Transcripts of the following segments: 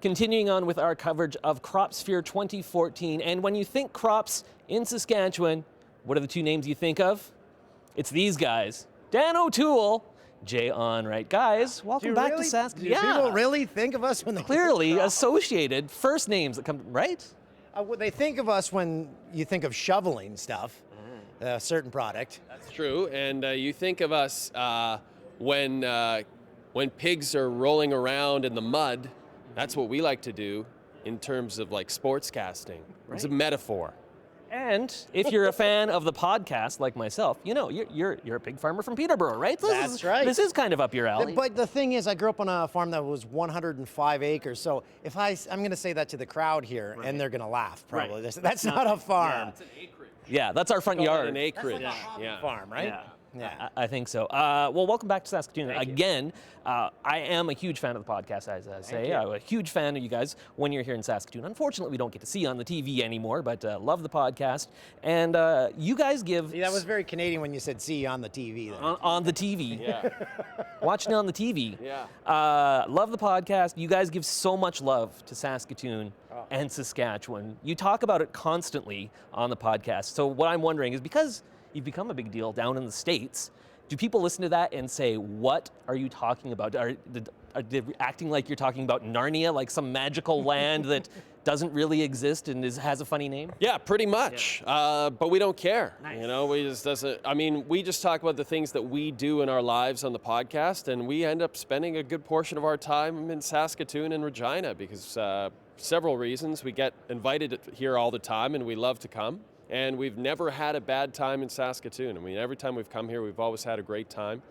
Continuing on with our coverage of CropSphere 2014, and when you think crops in Saskatchewan, what are the two names you think of? It's these guys, Dan O'Toole, Jay Onrait. Guys, welcome back to Saskatoon. Do people really think of us when they clearly associated first names that come, right? They think of us when you think of shoveling stuff, a certain product. That's true, and you think of us when pigs are rolling around in the mud. That's what we like to do in terms of like sportscasting. Right. It's a metaphor. And if you're a fan of the podcast like myself, you know, you're a pig farmer from Peterborough, right? That's right. This is kind of up your alley. But the thing is, I grew up on a farm that was 105 acres. So if I'm going to say that to the crowd here, and they're going to laugh probably. Right. That's not a farm. Yeah, it's an acreage. Yeah, that's our front yard. An acreage. That's like a farm, right? Yeah. Yeah, I think so. Well, welcome back to Saskatoon. Again, I am a huge fan of the podcast, as I say. I'm a huge fan of you guys when you're here in Saskatoon. Unfortunately, we don't get to see you on the TV anymore, but love the podcast. And you guys give... See, that was very Canadian when you said see you on the TV. On the TV. Yeah. Watching it on the TV. Yeah. Love the podcast. You guys give so much love to Saskatoon and Saskatchewan. You talk about it constantly on the podcast. So what I'm wondering is, because you've become a big deal down in the States, do people listen to that and say, what are you talking about? Are they acting like you're talking about Narnia, like some magical land that doesn't really exist and has a funny name? Yeah, pretty much. Yeah. But we don't care. Nice. You know, we just talk about the things that we do in our lives on the podcast, and we end up spending a good portion of our time in Saskatoon and Regina because several reasons. We get invited here all the time, and we love to come. And we've never had a bad time in Saskatoon. I mean, every time we've come here, we've always had a great time.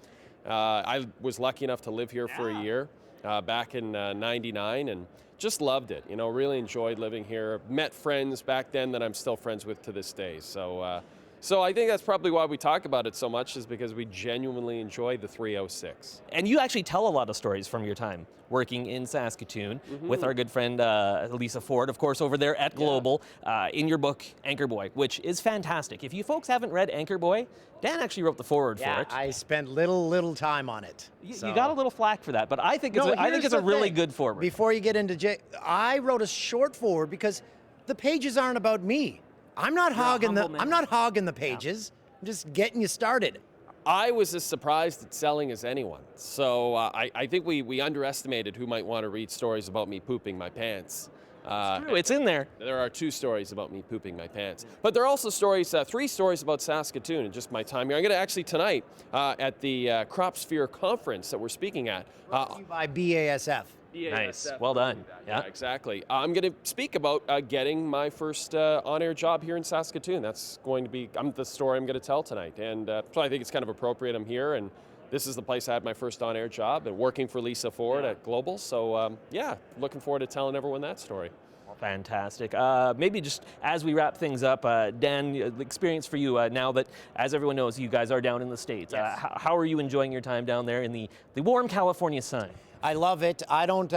I was lucky enough to live here for a year back in '99 and just loved it. You know, really enjoyed living here. Met friends back then that I'm still friends with to this day. So I think that's probably why we talk about it so much, is because we genuinely enjoy the 306. And you actually tell a lot of stories from your time working in Saskatoon with our good friend Lisa Ford, of course, over there at Global, in your book, Anchor Boy, which is fantastic. If you folks haven't read Anchor Boy, Dan actually wrote the foreword for it. I spent little time on it. You got a little flack for that, but I think it's a really good foreword. Before you get into I wrote a short foreword because the pages aren't about me. I'm not hogging the pages. Yeah. I'm just getting you started. I was as surprised at selling as anyone. So I think we underestimated who might want to read stories about me pooping my pants. It's true. It's in there. There are 2 stories about me pooping my pants. But there are also 3 stories about Saskatoon and just my time here. I'm going to actually tonight at the CropSphere conference that we're speaking at. Brought to you by BASF. Nice. Well done. Yeah, exactly. I'm going to speak about getting my first on-air job here in Saskatoon. That's going to be the story I'm going to tell tonight. And so I think it's kind of appropriate I'm here. And this is the place I had my first on-air job, and working for Lisa Ford at Global. So looking forward to telling everyone that story. Fantastic. Maybe just as we wrap things up, Dan, the experience for you now that, as everyone knows, you guys are down in the States. Yes. How are you enjoying your time down there in the warm California sun? I love it. I don't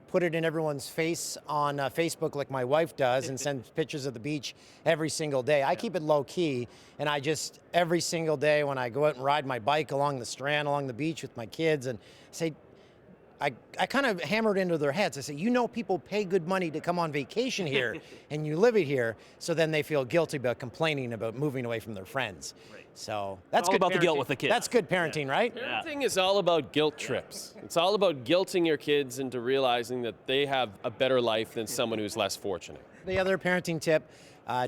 put it in everyone's face on Facebook like my wife does and send pictures of the beach every single day. I keep it low key, and I just, every single day when I go out and ride my bike along the strand, along the beach with my kids, and say, I kind of hammered into their heads. I say, you know, people pay good money to come on vacation here, and you live it here, so then they feel guilty about complaining about moving away from their friends. Right. So that's all good about parenting. the guilt with the kids. That's good parenting, right? Parenting is all about guilt trips. It's all about guilting your kids into realizing that they have a better life than someone who's less fortunate. The other parenting tip,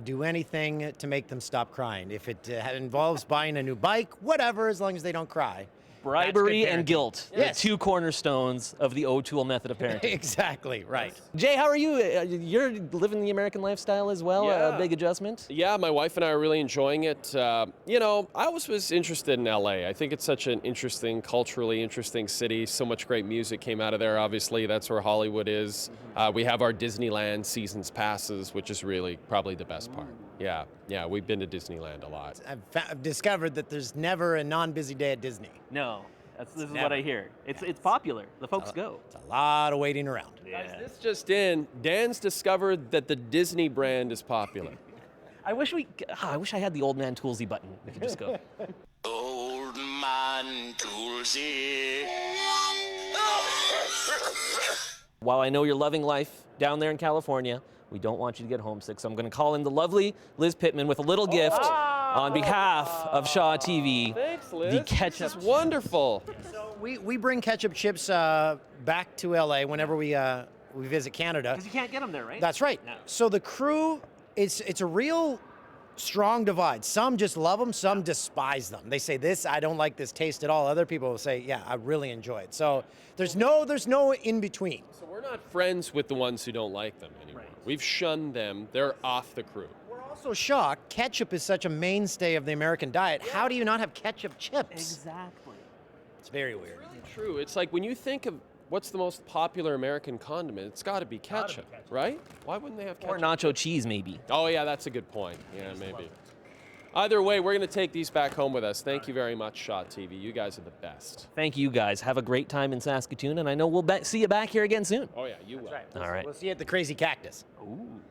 do anything to make them stop crying. If it involves buying a new bike, whatever, as long as they don't cry. Bribery and guilt, yes. The 2 cornerstones of the O'Toole method of parenting. Exactly, right. Jay, how are you? You're living the American lifestyle as well, a big adjustment? Yeah, my wife and I are really enjoying it. You know, I always was interested in LA. I think it's such an interesting, culturally interesting city. So much great music came out of there, obviously. That's where Hollywood is. We have our Disneyland seasons passes, which is really probably the best part. Yeah, we've been to Disneyland a lot. I've discovered that there's never a non-busy day at Disney. No, this is what I hear. It's popular. The folks go. It's a lot of waiting around. Yeah. Guys, this just in, Dan's discovered that the Disney brand is popular. I wish I had the Old Man Toolsy button. We could just go. Old Man Toolsy. While I know you're loving life down there in California, we don't want you to get homesick. So I'm going to call in the lovely Liz Pittman with a little gift on behalf of Shaw TV. Thanks, Liz. The ketchup. This is wonderful. So we bring ketchup chips back to LA whenever we visit Canada. Because you can't get them there, right? That's right. No. So the crew, it's a real strong divide. Some just love them, some despise them. They say, this, I don't like this taste at all. Other people will say, yeah, I really enjoy it. So there's no in between. So we're not friends with the ones who don't like them anymore. Right. We've shunned them. They're off the crew. We're also shocked. Ketchup is such a mainstay of the American diet. How do you not have ketchup chips? Exactly. It's very weird. True. It's like when you think of what's the most popular American condiment, it's got to be ketchup, right? Why wouldn't they have ketchup? Or nacho cheese, maybe. Oh, yeah, that's a good point. Yeah, maybe. Either way, we're going to take these back home with us. Thank you very much, Shaw TV. You guys are the best. Thank you guys. Have a great time in Saskatoon, and I know we'll see you back here again soon. Oh, yeah, you will. That's right. All right. We'll see you at the Crazy Cactus. Ooh.